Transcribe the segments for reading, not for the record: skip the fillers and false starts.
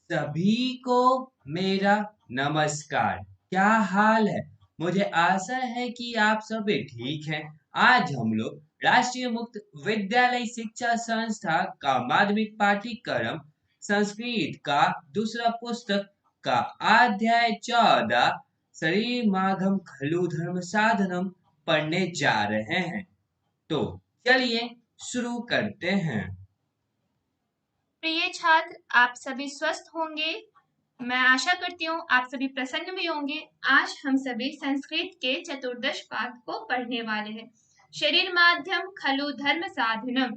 सभी को मेरा नमस्कार। क्या हाल है? मुझे आशा है कि आप सभी ठीक हैं। आज हम लोग राष्ट्रीय मुक्त विद्यालय शिक्षा संस्था का माध्यमिक पाठ्यक्रम संस्कृत का दूसरा पुस्तक का अध्याय 14 शरीर माघम खलु धर्म साधनम पढ़ने जा रहे हैं। तो चलिए शुरू करते हैं। प्रिय छात्र, आप सभी स्वस्थ होंगे। मैं आशा करती हूँ आप सभी प्रसन्न भी होंगे। आज हम सभी संस्कृत के चतुर्दश पाठ को पढ़ने वाले हैं। शरीर माध्यम खलु धर्म साधनम।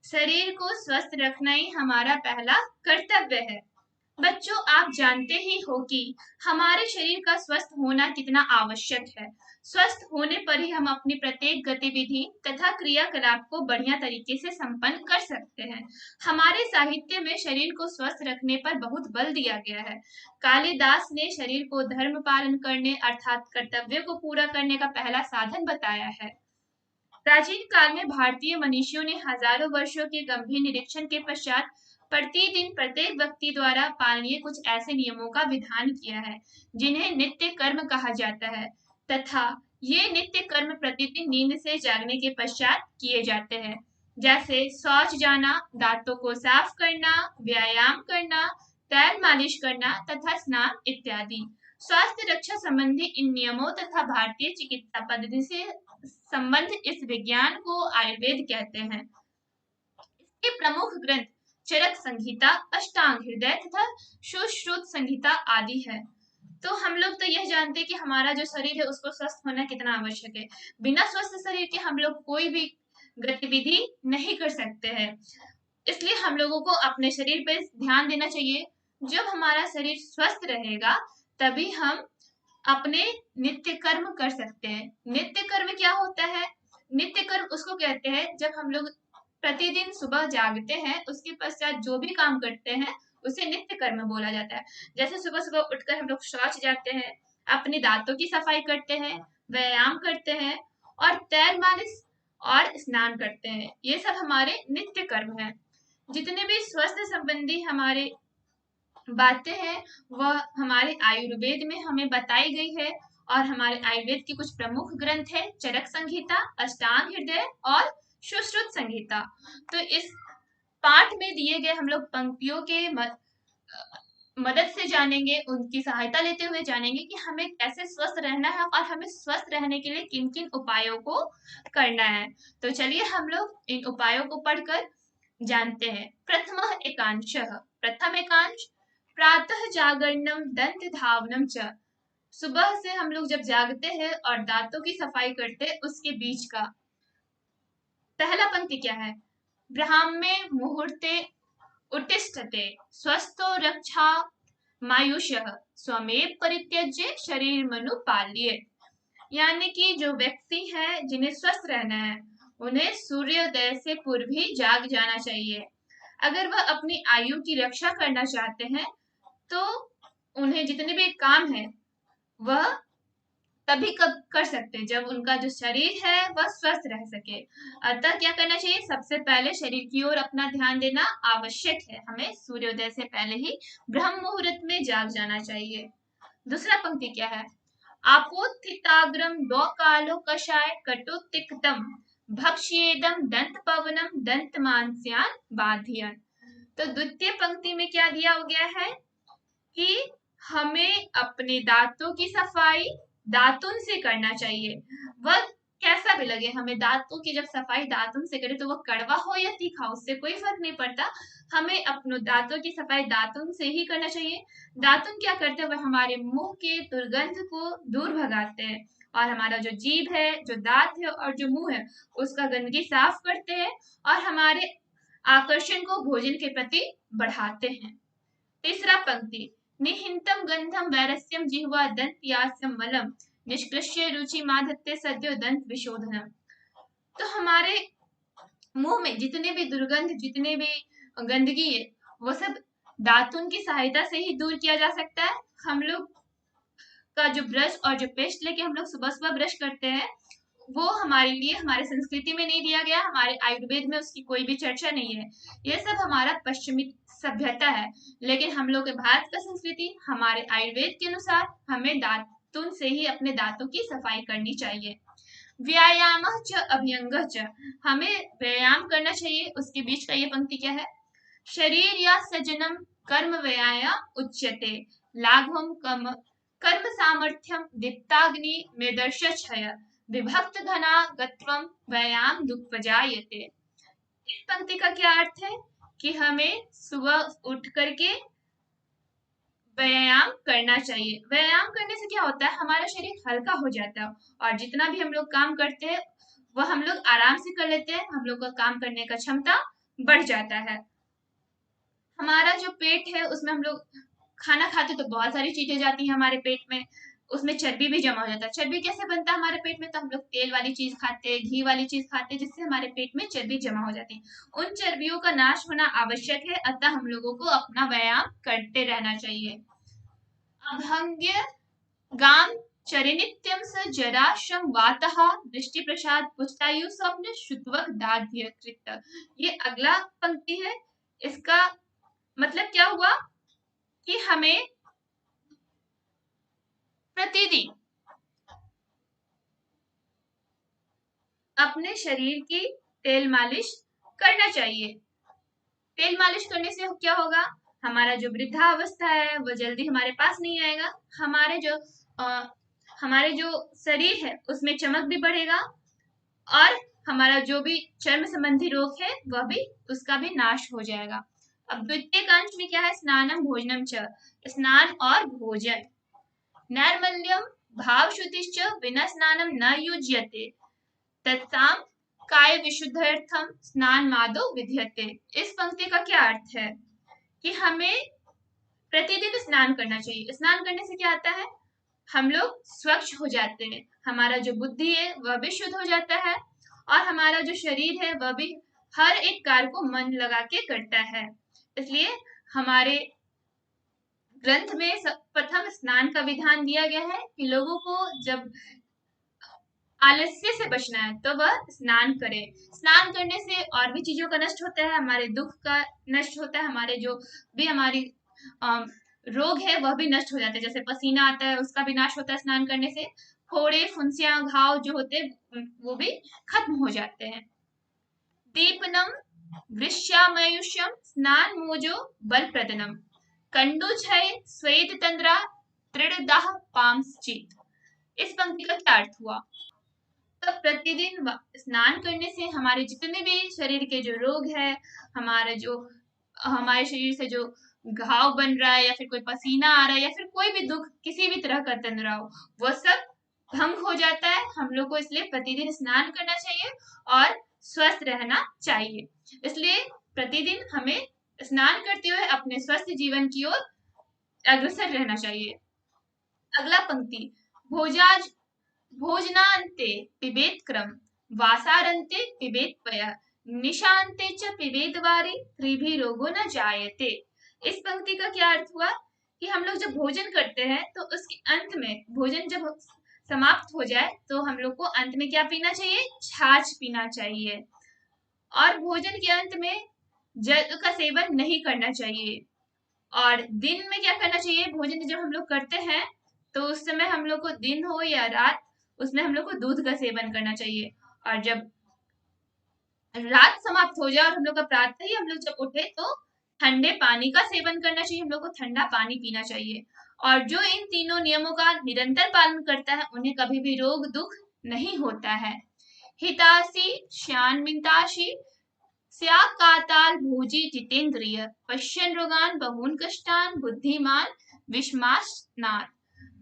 शरीर को स्वस्थ रखना ही हमारा पहला कर्तव्य है। बच्चों, आप जानते ही हो कि हमारे शरीर का स्वस्थ होना कितना आवश्यक है। स्वस्थ होने पर ही हम अपनी प्रत्येक गतिविधि तथा क्रियाकलाप को बढ़िया तरीके से संपन्न कर सकते हैं। हमारे साहित्य में शरीर को स्वस्थ रखने पर बहुत बल दिया गया है। कालिदास ने शरीर को धर्म पालन करने अर्थात कर्तव्य को पूरा करने का पहला साधन बताया है। प्राचीन काल में भारतीय मनीषियों ने हजारों वर्षों के गंभीर निरीक्षण के पश्चात प्रतिदिन प्रत्येक व्यक्ति द्वारा पालनीय कुछ ऐसे नियमों का विधान किया है जिन्हें नित्य कर्म कहा जाता है, तथा ये नित्य कर्म प्रतिदिन नींद से जागने के पश्चात किए जाते हैं। जैसे शौच जाना, दांतों को साफ करना, व्यायाम करना, पैर मालिश करना तथा स्नान इत्यादि। स्वास्थ्य रक्षा संबंधी इन नियमों तथा भारतीय चिकित्सा पद्धति से संबंध इस विज्ञान को आयुर्वेद कहते हैं। इसके प्रमुख ग्रंथ चरक संहिता, अष्टांग हृदय तथा सुश्रुत संहिता आदि है। तो हम लोग तो यह जानते हैं कि हमारा जो शरीर है उसको स्वस्थ होना कितना आवश्यक है। बिना स्वस्थ शरीर के हम लोग कोई भी गतिविधि नहीं कर सकते हैं। इसलिए हम लोगों को अपने शरीर पर ध्यान देना चाहिए। जब हमारा शरीर स्वस्थ रहेगा तभी हम अपने नित्य कर्म कर सकते हैं। नित्य कर्म क्या होता है? नित्य कर्म उसको कहते हैं जब हम लोग प्रतिदिन सुबह जागते हैं, उसके पश्चात जो भी काम करते हैं उसे नित्य कर्म बोला जाता है। जैसे सुबह सुबह उठकर हम लोग शौच जाते हैं, अपने दांतों की सफाई करते हैं, व्यायाम करते हैं और तैर मालिश और स्नान करते हैं। ये सब हमारे नित्य कर्म हैं। जितने भी स्वास्थ्य संबंधी हमारे बातें हैं वह हमारे आयुर्वेद में हमें बताई गई है। और हमारे आयुर्वेद के कुछ प्रमुख ग्रंथ है चरक संहिता, अष्टांग हृदय और सुश्रुत संहिता। तो इस पाठ में दिए गए हम लोग पंक्तियों के मदद से जानेंगे, उनकी सहायता लेते हुए जानेंगे कि हमें कैसे स्वस्थ रहना है और हमें स्वस्थ रहने के लिए किन किन उपायों को करना है। तो चलिए हम लोग इन उपायों को पढ़कर जानते हैं। प्रथम एकांश प्रातः जागरणम दंत धावनम च। सुबह से हम लोग जब जागते हैं और दांतों की सफाई करते हैं उसके बीच का पहला पंक्ति क्या है? ब्राह्मे मुहूर्ते उत्तिष्ठते स्वस्थो रक्षा मायुष्यः स्वमेव परित्यज्य शरीर मनु पाल्ये। यानी कि जो व्यक्ति है जिन्हें स्वस्थ रहना है उन्हें सूर्योदय से पूर्व ही जाग जाना चाहिए। अगर वह अपनी आयु की रक्षा करना चाहते हैं तो उन्हें जितने भी काम है वह तभी कब कर सकते हैं जब उनका जो शरीर है वह स्वस्थ रह सके। अतः क्या करना चाहिए? सबसे पहले शरीर की ओर अपना ध्यान देना आवश्यक है। हमें सूर्योदय से पहले ही ब्रह्म मुहूर्त में जाग जाना चाहिए। दूसरा पंक्ति क्या है? आपोत्थिताग्रम दो कालो कषाय कटुतिक्तम भक्ष्येदम दंत पवनम दंत मांस्यान बाध्यन। तो द्वितीय पंक्ति में क्या दिया हो गया है कि हमें अपने दांतों की सफाई दातुन से करना चाहिए। वह कैसा भी लगे, हमें दांतों की जब सफाई दातुन से करें तो वह कड़वा हो या तीखा उससे कोई फर्क नहीं पड़ता। हमें अपने दांतों की सफाई दातुन से ही करना चाहिए। दातुन क्या करते हैं? वह हमारे मुंह के दुर्गंध को दूर भगाते हैं और हमारा जो जीभ है, जो दांत है और जो मुंह है उसका गंदगी साफ करते हैं और हमारे आकर्षण को भोजन के प्रति बढ़ाते हैं। तीसरा पंक्ति निहिंतम गंधम वैरस्यम जिह्वा दंत यास्यम मलम निष्कृष्य रुचि माधत्ते सद्यो दंत विशोधनम। तो हमारे मुंह में जितने भी दुर्गंध, जितने भी गंदगी है वो सब दातुन की सहायता से ही दूर किया जा सकता है। हम लोग का जो ब्रश और जो पेस्ट लेके हम लोग सुबह सुबह ब्रश करते हैं वो हमारे लिए हमारे संस्कृति में नहीं दिया गया, हमारे आयुर्वेद में उसकी कोई भी चर्चा नहीं है। ये सब हमारा पश्चिमी सभ्यता है। लेकिन हम लोग के भारत का संस्कृति हमारे आयुर्वेद के अनुसार हमें दातुन से ही अपने दांतों की सफाई करनी चाहिए। व्यायाम च अभ्यंग च, हमें व्यायाम करना चाहिए। उसके बीच का ये पंक्ति क्या है? शरीर या सजनम कर्म व्यायाम उच्यते, लाघवम कर्म सामर्थ्यम दीप्ताग्नि मेदर्श क्षय, विभक्त धना गत्वम व्यायाम दुःखजायते। इस पंक्ति का क्या अर्थ है कि हमें सुबह उठ करके व्यायाम करना चाहिए। व्यायाम करने से क्या होता है? हमारा शरीर हल्का हो जाता है और जितना भी हम लोग काम करते हैं वह हम लोग आराम से कर लेते हैं। हम लोग का काम करने का क्षमता बढ़ जाता है। हमारा जो पेट है उसमें हम लोग खाना खाते तो बहुत सारी चीजें जाती हैं हमारे पेट में, उसमें चर्बी भी जमा हो जाता है। चर्बी कैसे बनता है हमारे पेट में? तो हम लोग तेल वाली चीज खाते हैं, घी वाली चीज खाते हैं, जिससे हमारे पेट में चर्बी जमा हो जाती है। उन चर्बियों का नाश होना आवश्यक है, अतः हम लोगों को अपना व्यायाम करते रहना चाहिए। अभंग्य गाम चरिनित्यम स जराशम वातः दृष्टि प्रसाद पुष्टायु स्वप्न शुत्वक दाध्य कृत। ये अगला पंक्ति है। इसका मतलब क्या हुआ कि हमें प्रतिदिन अपने शरीर की तेल मालिश करना चाहिए। तेल मालिश करने से क्या होगा? हमारा जो वृद्धावस्था है वो जल्दी हमारे पास नहीं आएगा। हमारे जो शरीर है उसमें चमक भी बढ़ेगा और हमारा जो भी चर्म संबंधी रोग है वह भी उसका भी नाश हो जाएगा। अब द्वितीय अंश में क्या है? स्नानम भोजनम च, स्नान और भोजन। नैर्मल्यम भाव शुद्धिश्च विना स्नानम न युज्यते, तत्साम काय विशुद्ध्यर्थम स्नान मादो विद्यते। इस पंक्ति का क्या अर्थ है कि हमें प्रतिदिन स्नान करना चाहिए। स्नान करने से क्या आता है? हम लोग स्वच्छ हो जाते हैं, हमारा जो बुद्धि है वह भी शुद्ध हो जाता है और हमारा जो शरीर है वह भी हर एक कार्य को मन लगा के करता है। इसलिए हमारे ग्रंथ में प्रथम स्नान का विधान दिया गया है कि लोगों को जब आलस्य से बचना है तो वह स्नान करे। स्नान करने से और भी चीजों का नष्ट होता है, हमारे दुख का नष्ट होता है, हमारे जो भी हमारी रोग है वह भी नष्ट हो जाते हैं। जैसे पसीना आता है उसका भी नाश होता है स्नान करने से। फोड़े फुंसियां घाव जो होते हैं वो भी खत्म हो जाते हैं। दीपनम वृश्यामयुष्यम स्नान मोजो बल प्रदनम, कंडु छय स्वेद तंद्रा त्रिदाह पामश्चित। इस पंक्ति का क्या अर्थ हुआ? तो प्रतिदिन स्नान करने से हमारे जितने भी शरीर के जो रोग है, हमारे शरीर से जो घाव बन रहा है या फिर कोई पसीना आ रहा है या फिर कोई भी दुख किसी भी तरह का तंद्रा हो, वह सब भंग हो जाता है। हम लोग को इसलिए प्रतिदिन स्नान करना चाहिए और स्वस्थ रहना चाहिए। इसलिए प्रतिदिन हमें स्नान करते हुए अपने स्वस्थ जीवन की ओर अग्रसर रहना चाहिए। अगला पंक्ति, भोजाज भोजनान्ते पिबेत क्रम, वासारन्ते पिबेत पय, निशान्ते च पिबेत वारी, त्रिभी रोगो न जायते। इस पंक्ति का क्या अर्थ हुआ कि हम लोग जब भोजन करते हैं तो उसके अंत में, भोजन जब समाप्त हो जाए तो हम लोग को अंत में क्या पीना चाहिए? छाछ पीना चाहिए। और भोजन के अंत में जल का सेवन नहीं करना चाहिए। और दिन में क्या करना चाहिए? भोजन जब हम लोग करते हैं तो उस समय हम लोग को दिन हो या रात, उसमें हम लोग को दूध का सेवन करना चाहिए। और जब रात समाप्त हो जाए और हम लोग का प्रातः ही हम लोग जब उठे तो ठंडे पानी का सेवन करना चाहिए, हम लोग को ठंडा पानी पीना चाहिए। और जो इन तीनों नियमों का निरंतर पालन करता है उन्हें कभी भी रोग दुख नहीं होता है। हितासी श्यान्मिताशी स्या काताल भोजी जितेंद्रिय, पश्यन रोगान बहून कष्टान बुद्धिमान विस्मासनात्।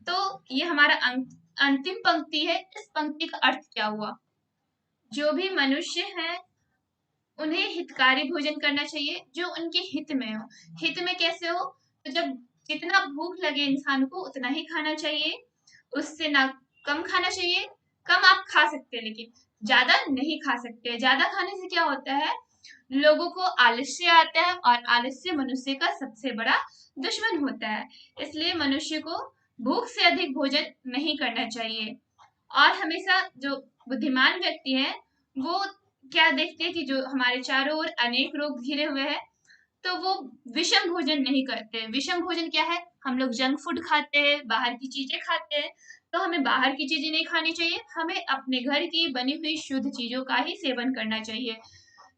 तो ये हमारा अंतिम पंक्ति है। इस पंक्ति का अर्थ क्या हुआ? जो भी मनुष्य है उन्हें हितकारी भोजन करना चाहिए जो उनके हित में हो। हित में कैसे हो? तो जब जितना भूख लगे इंसान को उतना ही खाना चाहिए, उससे ना कम खाना चाहिए। कम आप खा सकते हैं लेकिन ज्यादा नहीं खा सकते। ज्यादा खाने से क्या होता है? लोगों को आलस्य आता है और आलस्य मनुष्य का सबसे बड़ा दुश्मन होता है। इसलिए मनुष्य को भूख से अधिक भोजन नहीं करना चाहिए। और हमेशा जो बुद्धिमान व्यक्ति है वो क्या देखते हैं कि जो हमारे चारों ओर अनेक रोग घिरे हुए हैं, तो वो विषम भोजन नहीं करते। विषम भोजन क्या है? हम लोग जंक फूड खाते हैं, बाहर की चीजें खाते हैं। तो हमें बाहर की चीजें नहीं खानी चाहिए, हमें अपने घर की बनी हुई शुद्ध चीजों का ही सेवन करना चाहिए,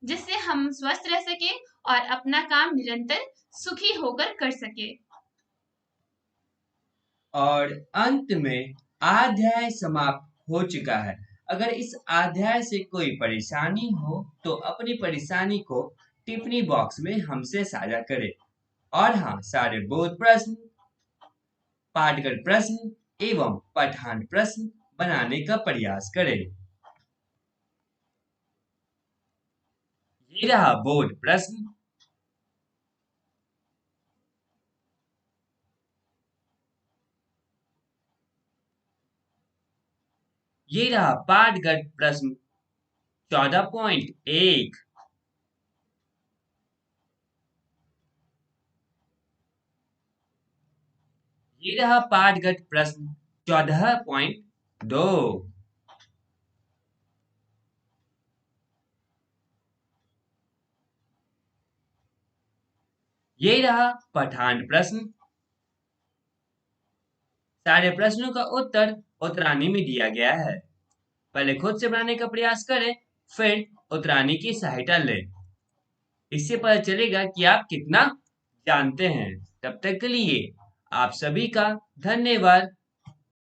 जिससे हम स्वस्थ रह सके और अपना काम निरंतर सुखी होकर कर सके। और अंत में अध्याय समाप्त हो चुका है। अगर इस अध्याय से कोई परेशानी हो तो अपनी परेशानी को टिप्पणी बॉक्स में हमसे साझा करें। और हाँ, सारे बोध प्रश्न, पाठगत प्रश्न एवं पठान प्रश्न बनाने का प्रयास करें। ये रहा बोर्ड प्रश्न। ये रहा पाठगत प्रश्न 14.1। ये रहा पाठगत प्रश्न 14.2। ये रहा पठान प्रश्न। सारे प्रश्नों का उत्तर उत्तरानी में दिया गया है। पहले खुद से बनाने का प्रयास करें, फिर उत्तरानी की सहायता लें। इससे पता चलेगा कि आप कितना जानते हैं। तब तक के लिए आप सभी का धन्यवाद।